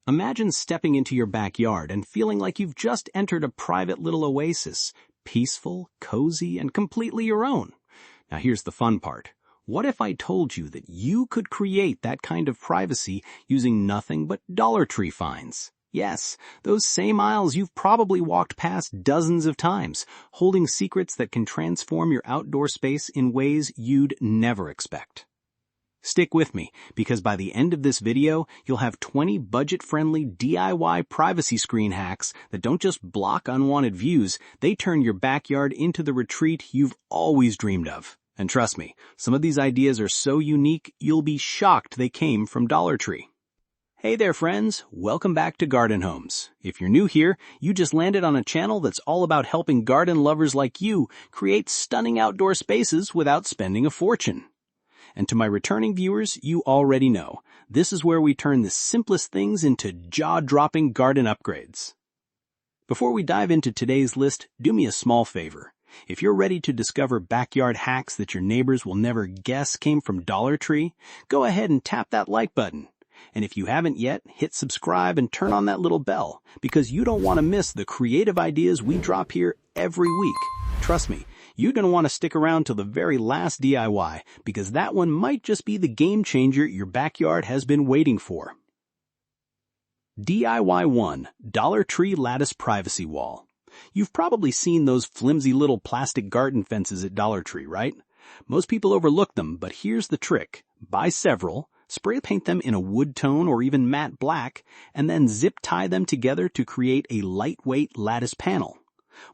Imagine stepping into your backyard and feeling like you've just entered a private little oasis, peaceful, cozy, and completely your own. Now here's the fun part. What if I told you that you could create that kind of privacy using nothing but Dollar Tree finds? Yes, those same aisles you've probably walked past dozens of times, holding secrets that can transform your outdoor space in ways you'd never expect. Stick with me, because by the end of this video, you'll have 20 budget-friendly DIY privacy screen hacks that don't just block unwanted views, they turn your backyard into the retreat you've always dreamed of. And trust me, some of these ideas are so unique, you'll be shocked they came from Dollar Tree. Hey there friends, welcome back to Garden Homes. If you're new here, you just landed on a channel that's all about helping garden lovers like you create stunning outdoor spaces without spending a fortune. And to my returning viewers, you already know, this is where we turn the simplest things into jaw-dropping garden upgrades. Before we dive into today's list, do me a small favor. If you're ready to discover backyard hacks that your neighbors will never guess came from Dollar Tree, go ahead and tap that like button. And if you haven't yet, hit subscribe and turn on that little bell, because you don't want to miss the creative ideas we drop here every week. Trust me, you're going to want to stick around till the very last DIY, because that one might just be the game changer your backyard has been waiting for. DIY 1. Dollar Tree Lattice Privacy Wall. You've probably seen those flimsy little plastic garden fences at Dollar Tree, right? Most people overlook them, but here's the trick. Buy several, spray paint them in a wood tone or even matte black, and then zip tie them together to create a lightweight lattice panel.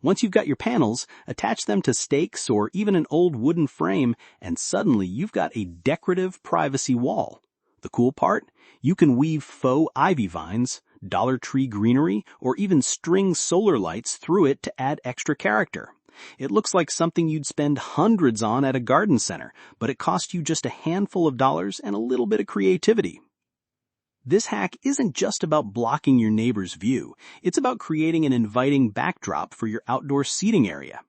Once you've got your panels, attach them to stakes or even an old wooden frame, and suddenly you've got a decorative privacy wall. The cool part? You can weave faux ivy vines, Dollar Tree greenery, or even string solar lights through it to add extra character. It looks like something you'd spend hundreds on at a garden center, but it costs you just a handful of dollars and a little bit of creativity. This hack isn't just about blocking your neighbor's view. It's about creating an inviting backdrop for your outdoor seating area.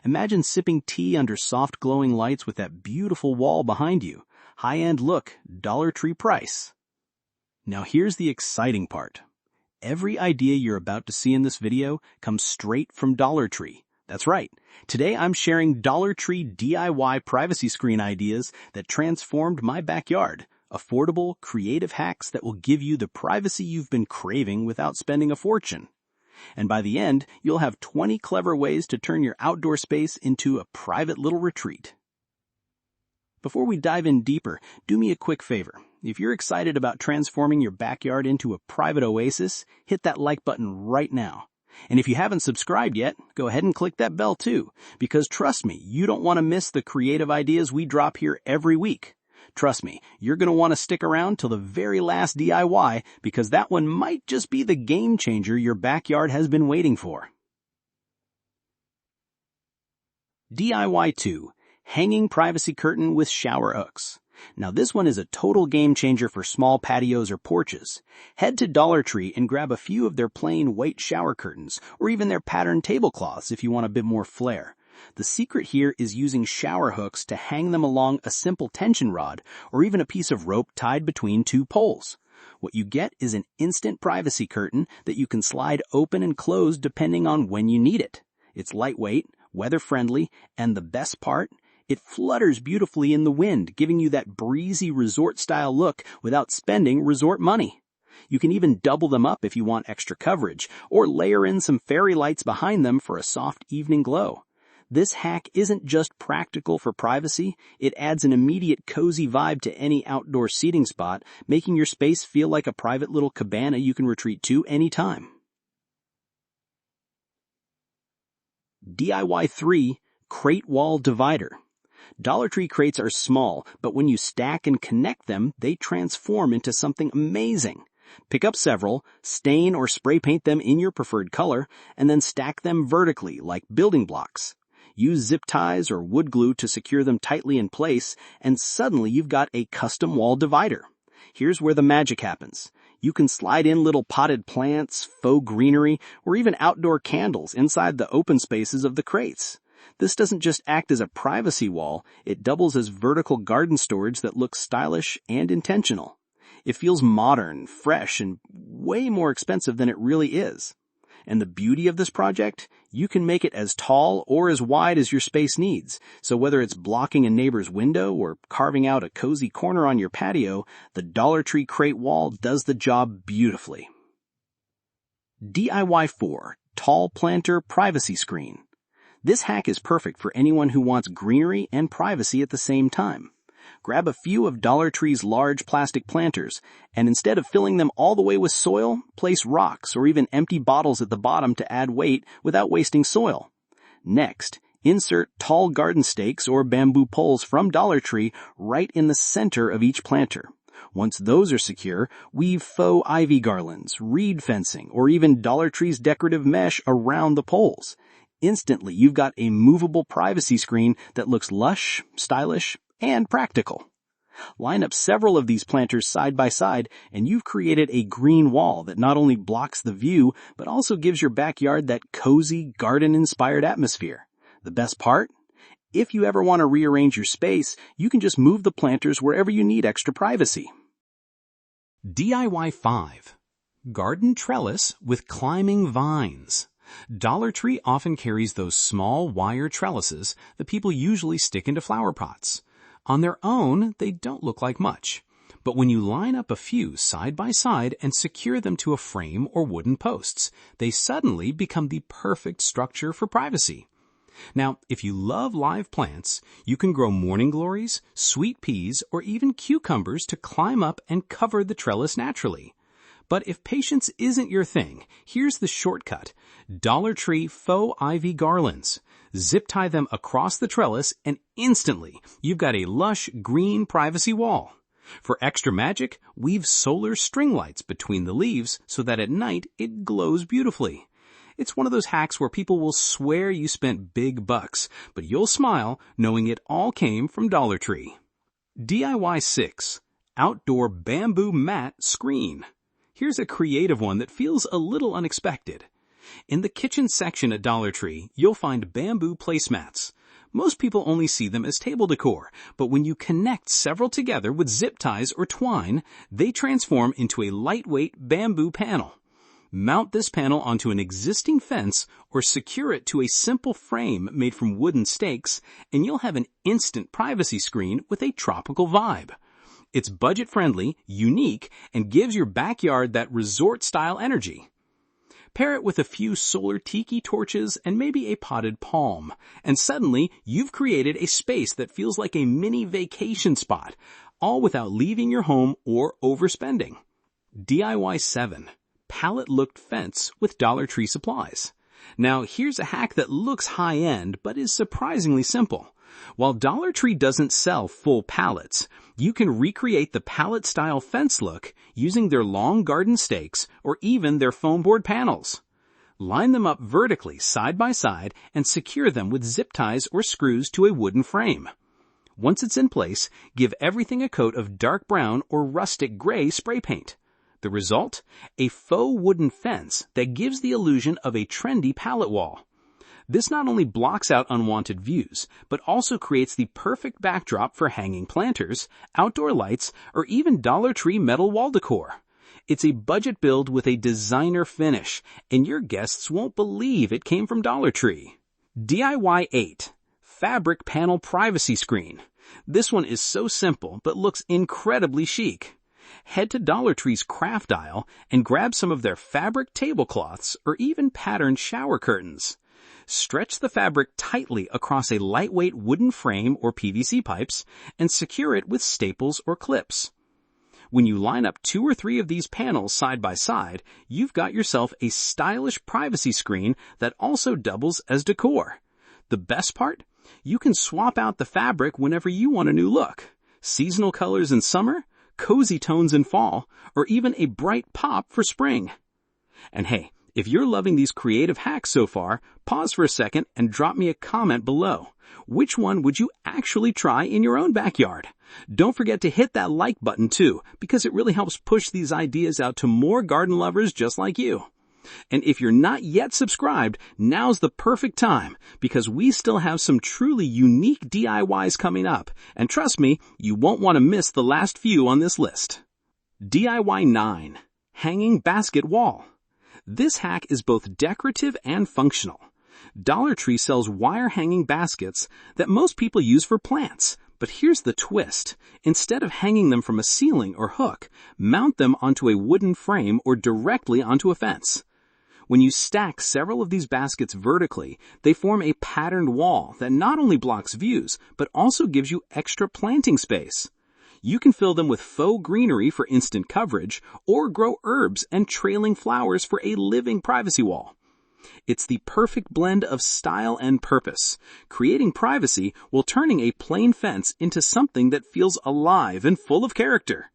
Imagine sipping tea under soft glowing lights with that beautiful wall behind you. High-end look, Dollar Tree price. Now here's the exciting part. Every idea you're about to see in this video comes straight from Dollar Tree. That's right. Today I'm sharing Dollar Tree DIY privacy screen ideas that transformed my backyard. Affordable, creative hacks that will give you the privacy you've been craving without spending a fortune. And by the end, you'll have 20 clever ways to turn your outdoor space into a private little retreat. Before we dive in deeper, do me a quick favor. If you're excited about transforming your backyard into a private oasis, hit that like button right now. And if you haven't subscribed yet, go ahead and click that bell too, because trust me, you don't want to miss the creative ideas we drop here every week. Trust me, you're going to want to stick around till the very last DIY, because that one might just be the game changer your backyard has been waiting for. DIY 2. Hanging privacy curtain with shower hooks. Now this one is a total game changer for small patios or porches. Head to Dollar Tree and grab a few of their plain white shower curtains, or even their patterned tablecloths if you want a bit more flair. The secret here is using shower hooks to hang them along a simple tension rod or even a piece of rope tied between two poles. What you get is an instant privacy curtain that you can slide open and close depending on when you need it. It's lightweight, weather-friendly, and the best part? It flutters beautifully in the wind, giving you that breezy resort-style look without spending resort money. You can even double them up if you want extra coverage, or layer in some fairy lights behind them for a soft evening glow. This hack isn't just practical for privacy, it adds an immediate cozy vibe to any outdoor seating spot, making your space feel like a private little cabana you can retreat to anytime. DIY 3. Crate Wall Divider. Dollar Tree crates are small, but when you stack and connect them, they transform into something amazing. Pick up several, stain or spray paint them in your preferred color, and then stack them vertically like building blocks. Use zip ties or wood glue to secure them tightly in place, and suddenly you've got a custom wall divider. Here's where the magic happens. You can slide in little potted plants, faux greenery, or even outdoor candles inside the open spaces of the crates. This doesn't just act as a privacy wall, it doubles as vertical garden storage that looks stylish and intentional. It feels modern, fresh, and way more expensive than it really is. And the beauty of this project, you can make it as tall or as wide as your space needs. So whether it's blocking a neighbor's window or carving out a cozy corner on your patio, the Dollar Tree crate wall does the job beautifully. DIY 4, Tall Planter Privacy Screen. This hack is perfect for anyone who wants greenery and privacy at the same time. Grab a few of Dollar Tree's large plastic planters, and instead of filling them all the way with soil, place rocks or even empty bottles at the bottom to add weight without wasting soil. Next, insert tall garden stakes or bamboo poles from Dollar Tree right in the center of each planter. Once those are secure, weave faux ivy garlands, reed fencing, or even Dollar Tree's decorative mesh around the poles. Instantly, you've got a movable privacy screen that looks lush, stylish, and practical. Line up several of these planters side by side, and you've created a green wall that not only blocks the view, but also gives your backyard that cozy, garden-inspired atmosphere. The best part? If you ever want to rearrange your space, you can just move the planters wherever you need extra privacy. DIY 5. Garden Trellis with Climbing Vines. Dollar Tree often carries those small wire trellises that people usually stick into flower pots. On their own, they don't look like much. But when you line up a few side by side and secure them to a frame or wooden posts, they suddenly become the perfect structure for privacy. Now, if you love live plants, you can grow morning glories, sweet peas, or even cucumbers to climb up and cover the trellis naturally. But if patience isn't your thing, here's the shortcut. Dollar Tree faux ivy garlands. Zip tie them across the trellis and instantly you've got a lush green privacy wall. For extra magic, weave solar string lights between the leaves so that at night it glows beautifully. It's one of those hacks where people will swear you spent big bucks, but you'll smile knowing it all came from Dollar Tree. DIY 6. Outdoor Bamboo Mat Screen. Here's a creative one that feels a little unexpected. In the kitchen section at Dollar Tree, you'll find bamboo placemats. Most people only see them as table decor, but when you connect several together with zip ties or twine, they transform into a lightweight bamboo panel. Mount this panel onto an existing fence or secure it to a simple frame made from wooden stakes, and you'll have an instant privacy screen with a tropical vibe. It's budget-friendly, unique, and gives your backyard that resort-style energy. Pair it with a few solar tiki torches and maybe a potted palm, and suddenly you've created a space that feels like a mini vacation spot, all without leaving your home or overspending. DIY 7. Pallet-looked fence with Dollar Tree supplies. Now, here's a hack that looks high-end but is surprisingly simple. While Dollar Tree doesn't sell full pallets, you can recreate the pallet-style fence look using their long garden stakes or even their foam board panels. Line them up vertically side by side and secure them with zip ties or screws to a wooden frame. Once it's in place, give everything a coat of dark brown or rustic gray spray paint. The result? A faux wooden fence that gives the illusion of a trendy pallet wall. This not only blocks out unwanted views, but also creates the perfect backdrop for hanging planters, outdoor lights, or even Dollar Tree metal wall decor. It's a budget build with a designer finish, and your guests won't believe it came from Dollar Tree. DIY 8. Fabric Panel Privacy Screen. This one is so simple, but looks incredibly chic. Head to Dollar Tree's craft aisle and grab some of their fabric tablecloths or even patterned shower curtains. Stretch the fabric tightly across a lightweight wooden frame or PVC pipes and secure it with staples or clips. When you line up 2 or 3 of these panels side by side, you've got yourself a stylish privacy screen that also doubles as decor. The best part? You can swap out the fabric whenever you want a new look. Seasonal colors in summer, cozy tones in fall, or even a bright pop for spring. And hey, if you're loving these creative hacks so far, pause for a second and drop me a comment below. Which one would you actually try in your own backyard? Don't forget to hit that like button too, because it really helps push these ideas out to more garden lovers just like you. And if you're not yet subscribed, now's the perfect time, because we still have some truly unique DIYs coming up. And trust me, you won't want to miss the last few on this list. DIY 9. Hanging basket wall. This hack is both decorative and functional. Dollar Tree sells wire hanging baskets that most people use for plants. But here's the twist. Instead of hanging them from a ceiling or hook, mount them onto a wooden frame or directly onto a fence. When you stack several of these baskets vertically, they form a patterned wall that not only blocks views, but also gives you extra planting space. You can fill them with faux greenery for instant coverage, or grow herbs and trailing flowers for a living privacy wall. It's the perfect blend of style and purpose, creating privacy while turning a plain fence into something that feels alive and full of character.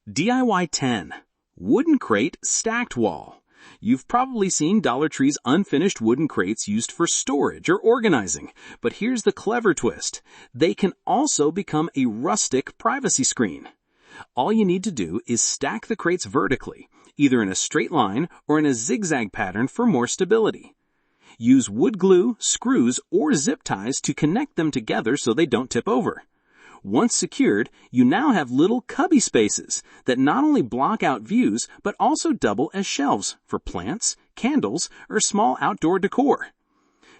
DIY 10. Wooden crate stacked wall. You've probably seen Dollar Tree's unfinished wooden crates used for storage or organizing, but here's the clever twist. They can also become a rustic privacy screen. All you need to do is stack the crates vertically, either in a straight line or in a zigzag pattern for more stability. Use wood glue, screws, or zip ties to connect them together so they don't tip over. Once secured, you now have little cubby spaces that not only block out views, but also double as shelves for plants, candles, or small outdoor decor.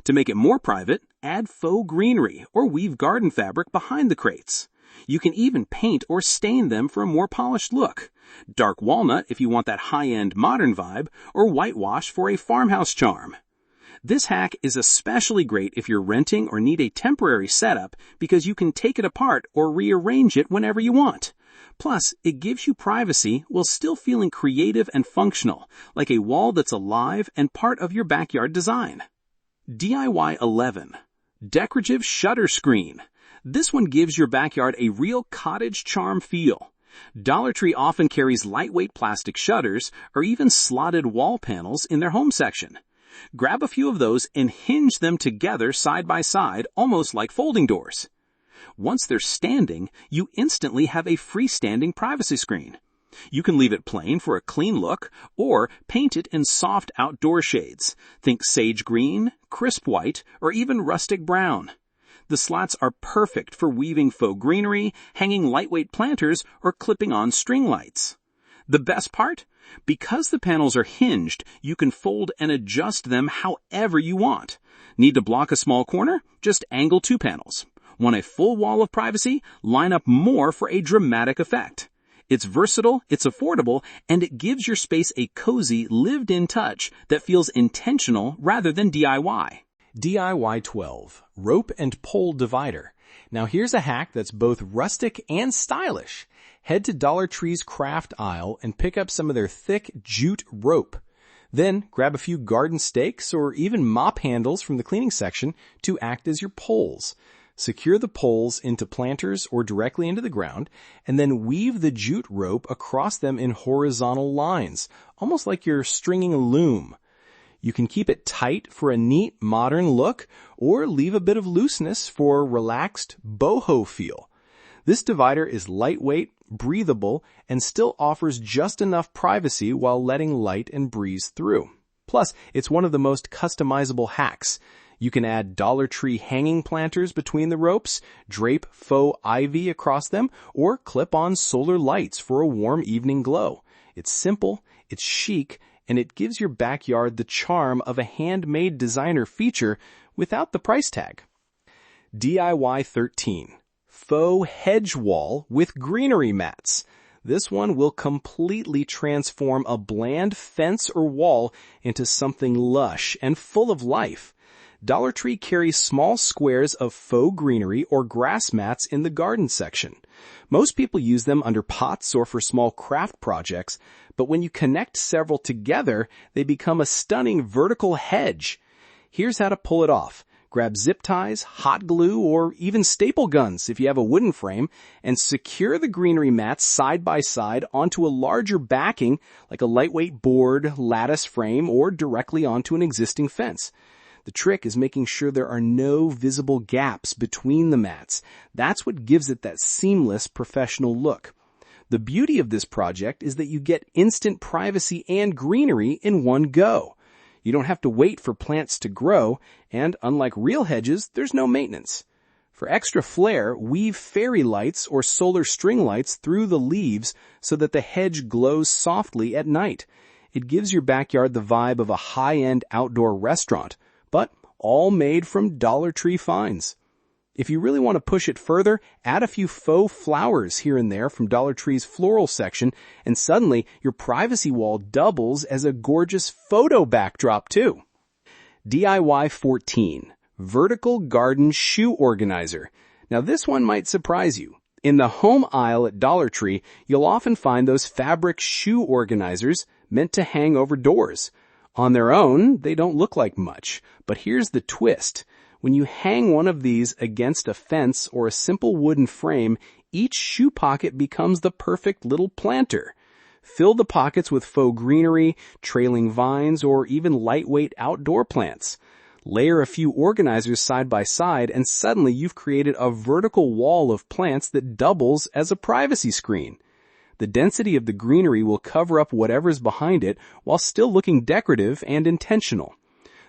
To make it more private, add faux greenery or weave garden fabric behind the crates. You can even paint or stain them for a more polished look. Dark walnut if you want that high-end modern vibe, or whitewash for a farmhouse charm. This hack is especially great if you're renting or need a temporary setup because you can take it apart or rearrange it whenever you want. Plus, it gives you privacy while still feeling creative and functional, like a wall that's alive and part of your backyard design. DIY 11. Decorative shutter screen. This one gives your backyard a real cottage charm feel. Dollar Tree often carries lightweight plastic shutters or even slotted wall panels in their home section. Grab a few of those and hinge them together side by side, almost like folding doors. Once they're standing, you instantly have a freestanding privacy screen. You can leave it plain for a clean look, or paint it in soft outdoor shades. Think sage green, crisp white, or even rustic brown. The slats are perfect for weaving faux greenery, hanging lightweight planters, or clipping on string lights. The best part? Because the panels are hinged, you can fold and adjust them however you want. Need to block a small corner? Just angle 2 panels. Want a full wall of privacy? Line up more for a dramatic effect. It's versatile, it's affordable, and it gives your space a cozy, lived-in touch that feels intentional rather than DIY. DIY 12. Rope and pole divider. Now here's a hack that's both rustic and stylish. Head to Dollar Tree's craft aisle and pick up some of their thick jute rope. Then grab a few garden stakes or even mop handles from the cleaning section to act as your poles. Secure the poles into planters or directly into the ground, and then weave the jute rope across them in horizontal lines, almost like you're stringing a loom. You can keep it tight for a neat, modern look, or leave a bit of looseness for a relaxed boho feel. This divider is lightweight, breathable, and still offers just enough privacy while letting light and breeze through. Plus, it's one of the most customizable hacks. You can add Dollar Tree hanging planters between the ropes, drape faux ivy across them, or clip on solar lights for a warm evening glow. It's simple, it's chic, and it gives your backyard the charm of a handmade designer feature without the price tag. DIY 13. Faux hedge wall with greenery mats. This one will completely transform a bland fence or wall into something lush and full of life. Dollar Tree carries small squares of faux greenery or grass mats in the garden section. Most people use them under pots or for small craft projects, but when you connect several together, they become a stunning vertical hedge. Here's how to pull it off. Grab zip ties, hot glue, or even staple guns if you have a wooden frame, and secure the greenery mats side by side onto a larger backing like a lightweight board, lattice frame, or directly onto an existing fence. The trick is making sure there are no visible gaps between the mats. That's what gives it that seamless professional look. The beauty of this project is that you get instant privacy and greenery in one go. You don't have to wait for plants to grow, and unlike real hedges, there's no maintenance. For extra flair, weave fairy lights or solar string lights through the leaves so that the hedge glows softly at night. It gives your backyard the vibe of a high-end outdoor restaurant, but all made from Dollar Tree finds. If you really want to push it further, add a few faux flowers here and there from Dollar Tree's floral section, and suddenly your privacy wall doubles as a gorgeous photo backdrop too. DIY 14. Vertical Garden Shoe Organizer. Now this one might surprise you. In the home aisle at Dollar Tree, you'll often find those fabric shoe organizers meant to hang over doors. On their own, they don't look like much, but here's the twist. When you hang one of these against a fence or a simple wooden frame, each shoe pocket becomes the perfect little planter. Fill the pockets with faux greenery, trailing vines, or even lightweight outdoor plants. Layer a few organizers side by side, and suddenly you've created a vertical wall of plants that doubles as a privacy screen. The density of the greenery will cover up whatever's behind it while still looking decorative and intentional.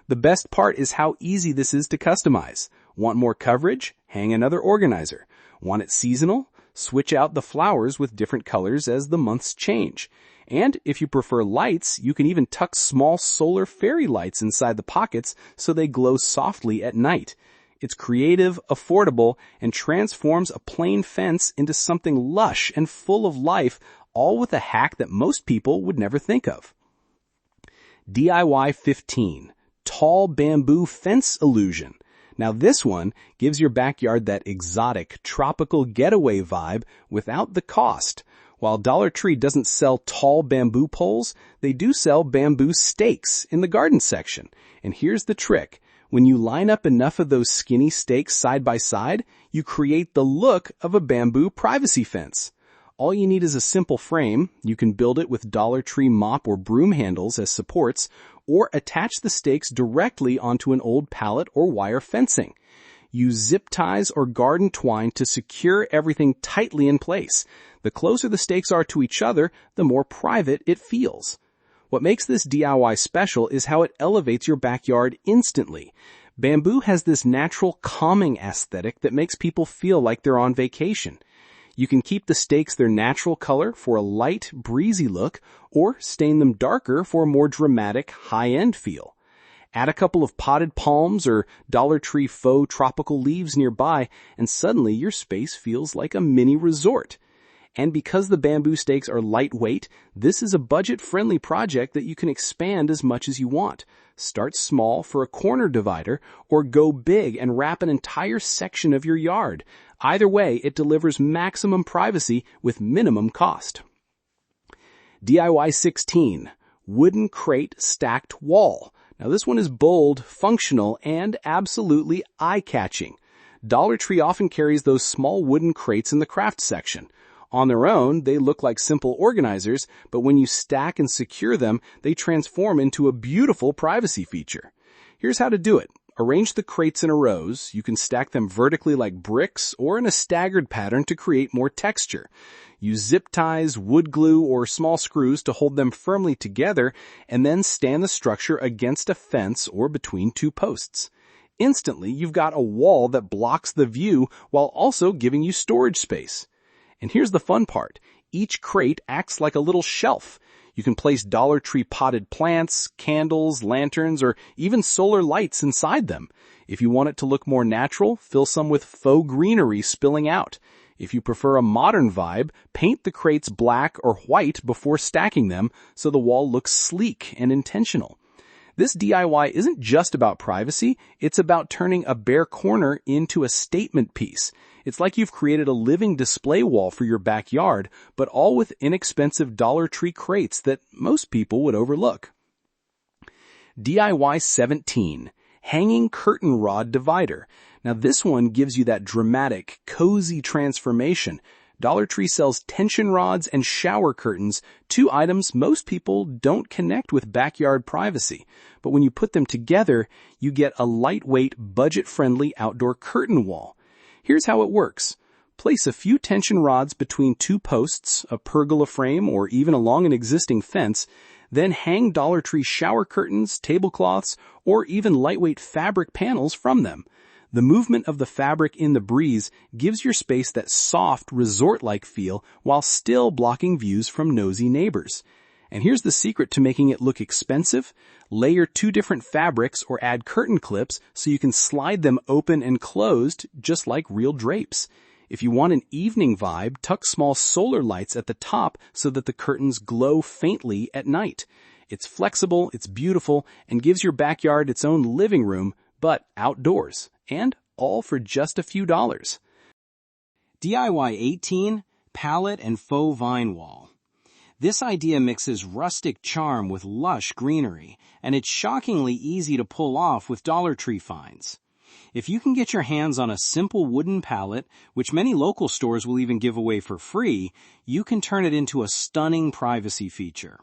The best part is how easy this is to customize. Want more coverage? Hang another organizer. Want it seasonal? Switch out the flowers with different colors as the months change. And if you prefer lights, you can even tuck small solar fairy lights inside the pockets so they glow softly at night. It's creative, affordable, and transforms a plain fence into something lush and full of life, all with a hack that most people would never think of. DIY 15. Tall bamboo fence illusion. Now this one gives your backyard that exotic, tropical getaway vibe without the cost. While Dollar Tree doesn't sell tall bamboo poles, they do sell bamboo stakes in the garden section. And here's the trick. When you line up enough of those skinny stakes side by side, you create the look of a bamboo privacy fence. All you need is a simple frame. You can build it with Dollar Tree mop or broom handles as supports, or attach the stakes directly onto an old pallet or wire fencing. Use zip ties or garden twine to secure everything tightly in place. The closer the stakes are to each other, the more private it feels. What makes this DIY special is how it elevates your backyard instantly. Bamboo has this natural calming aesthetic that makes people feel like they're on vacation. You can keep the stakes their natural color for a light, breezy look, or stain them darker for a more dramatic, high-end feel. Add a couple of potted palms or Dollar Tree faux tropical leaves nearby, and suddenly your space feels like a mini resort. And because the bamboo stakes are lightweight, this is a budget-friendly project that you can expand as much as you want. Start small for a corner divider, or go big and wrap an entire section of your yard. Either way, it delivers maximum privacy with minimum cost. DIY 16. Wooden crate stacked wall. Now this one is bold, functional, and absolutely eye-catching. Dollar Tree often carries those small wooden crates in the craft section. On their own, they look like simple organizers, but when you stack and secure them, they transform into a beautiful privacy feature. Here's how to do it. Arrange the crates in rows. You can stack them vertically like bricks or in a staggered pattern to create more texture. Use zip ties, wood glue, or small screws to hold them firmly together, and then stand the structure against a fence or between two posts. Instantly, you've got a wall that blocks the view while also giving you storage space. And here's the fun part. Each crate acts like a little shelf. You can place Dollar Tree potted plants, candles, lanterns, or even solar lights inside them. If you want it to look more natural, fill some with faux greenery spilling out. If you prefer a modern vibe, paint the crates black or white before stacking them so the wall looks sleek and intentional. This DIY isn't just about privacy, it's about turning a bare corner into a statement piece. It's like you've created a living display wall for your backyard, but all with inexpensive Dollar Tree crates that most people would overlook. DIY 17. Hanging curtain rod divider. Now this one gives you that dramatic, cozy transformation. Dollar Tree sells tension rods and shower curtains, two items most people don't connect with backyard privacy. But when you put them together, you get a lightweight, budget-friendly outdoor curtain wall. Here's how it works. Place a few tension rods between two posts, a pergola frame, or even along an existing fence. Then hang Dollar Tree shower curtains, tablecloths, or even lightweight fabric panels from them. The movement of the fabric in the breeze gives your space that soft, resort-like feel while still blocking views from nosy neighbors. And here's the secret to making it look expensive. Layer 2 different fabrics or add curtain clips so you can slide them open and closed just like real drapes. If you want an evening vibe, tuck small solar lights at the top so that the curtains glow faintly at night. It's flexible, it's beautiful, and gives your backyard its own living room, but outdoors, and all for just a few dollars. DIY 18, Pallet and Faux Vine Wall. This idea mixes rustic charm with lush greenery, and it's shockingly easy to pull off with Dollar Tree finds. If you can get your hands on a simple wooden pallet, which many local stores will even give away for free, you can turn it into a stunning privacy feature.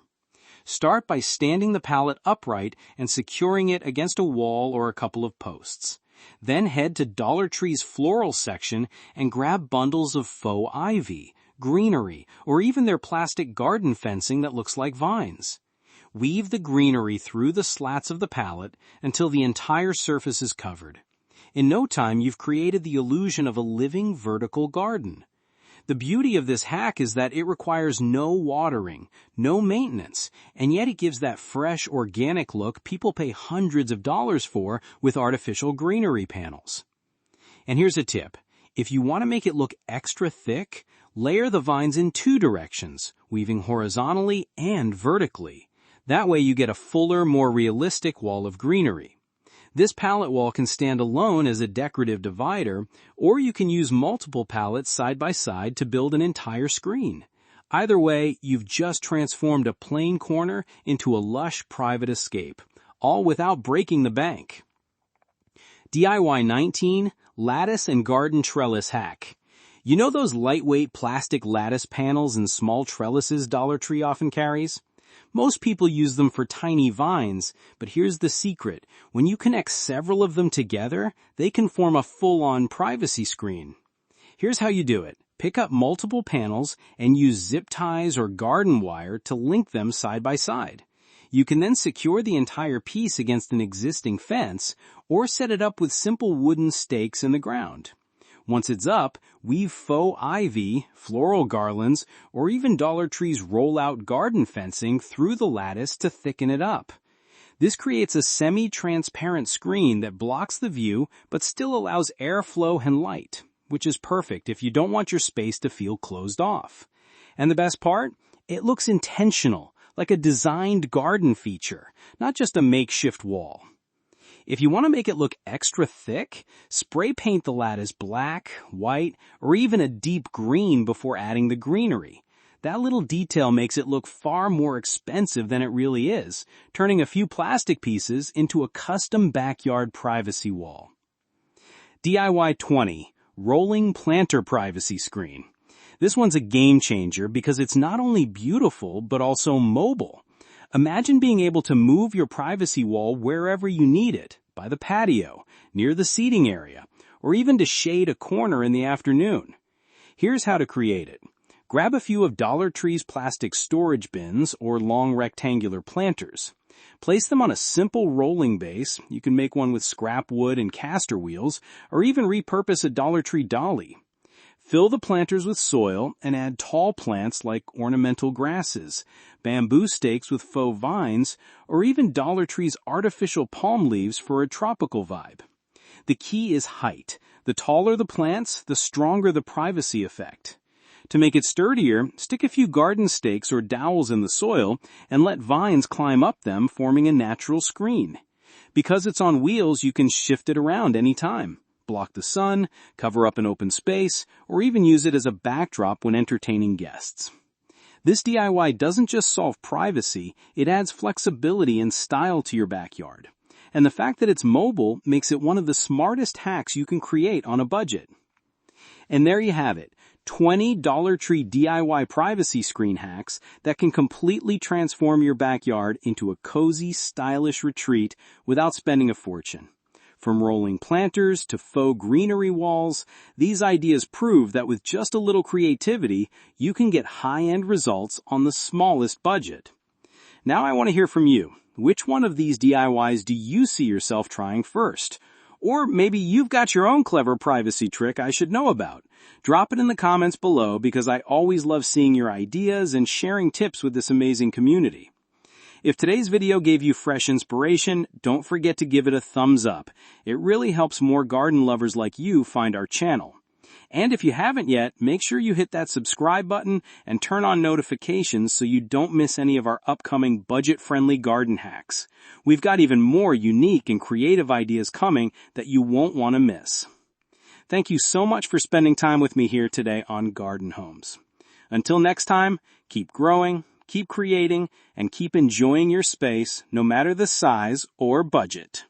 Start by standing the pallet upright and securing it against a wall or a couple of posts. Then head to Dollar Tree's floral section and grab bundles of faux ivy, greenery, or even their plastic garden fencing that looks like vines. Weave the greenery through the slats of the pallet until the entire surface is covered. In no time, you've created the illusion of a living vertical garden. The beauty of this hack is that it requires no watering, no maintenance, and yet it gives that fresh, organic look people pay hundreds of dollars for with artificial greenery panels. And here's a tip. If you want to make it look extra thick, layer the vines in 2 directions, weaving horizontally and vertically. That way you get a fuller, more realistic wall of greenery. This pallet wall can stand alone as a decorative divider, or you can use multiple pallets side by side to build an entire screen. Either way, you've just transformed a plain corner into a lush private escape, all without breaking the bank. DIY 19, Lattice and Garden Trellis Hack. You know those lightweight plastic lattice panels and small trellises Dollar Tree often carries? Most people use them for tiny vines, but here's the secret. When you connect several of them together, they can form a full-on privacy screen. Here's how you do it. Pick up multiple panels and use zip ties or garden wire to link them side by side. You can then secure the entire piece against an existing fence or set it up with simple wooden stakes in the ground. Once it's up, weave faux ivy, floral garlands, or even Dollar Tree's roll-out garden fencing through the lattice to thicken it up. This creates a semi-transparent screen that blocks the view but still allows airflow and light, which is perfect if you don't want your space to feel closed off. And the best part? It looks intentional, like a designed garden feature, not just a makeshift wall. If you want to make it look extra thick, spray paint the lattice black, white, or even a deep green before adding the greenery. That little detail makes it look far more expensive than it really is, turning a few plastic pieces into a custom backyard privacy wall. DIY 20, Rolling Planter Privacy Screen. This one's a game changer because it's not only beautiful but also mobile. Imagine being able to move your privacy wall wherever you need it, by the patio, near the seating area, or even to shade a corner in the afternoon. Here's how to create it. Grab a few of Dollar Tree's plastic storage bins or long rectangular planters. Place them on a simple rolling base. You can make one with scrap wood and caster wheels, or even repurpose a Dollar Tree dolly. Fill the planters with soil and add tall plants like ornamental grasses, bamboo stakes with faux vines, or even Dollar Tree's artificial palm leaves for a tropical vibe. The key is height. The taller the plants, the stronger the privacy effect. To make it sturdier, stick a few garden stakes or dowels in the soil and let vines climb up them, forming a natural screen. Because it's on wheels, you can shift it around anytime. Block the sun, cover up an open space, or even use it as a backdrop when entertaining guests. This DIY doesn't just solve privacy, it adds flexibility and style to your backyard. And the fact that it's mobile makes it one of the smartest hacks you can create on a budget. And there you have it, 20 Dollar Tree DIY privacy screen hacks that can completely transform your backyard into a cozy, stylish retreat without spending a fortune. From rolling planters to faux greenery walls, these ideas prove that with just a little creativity, you can get high-end results on the smallest budget. Now I want to hear from you. Which one of these DIYs do you see yourself trying first? Or maybe you've got your own clever privacy trick I should know about. Drop it in the comments below because I always love seeing your ideas and sharing tips with this amazing community. If today's video gave you fresh inspiration, don't forget to give it a thumbs up. It really helps more garden lovers like you find our channel. And if you haven't yet, make sure you hit that subscribe button and turn on notifications so you don't miss any of our upcoming budget-friendly garden hacks. We've got even more unique and creative ideas coming that you won't want to miss. Thank you so much for spending time with me here today on Garden Homes. Until next time, keep growing, keep creating, and keep enjoying your space, no matter the size or budget.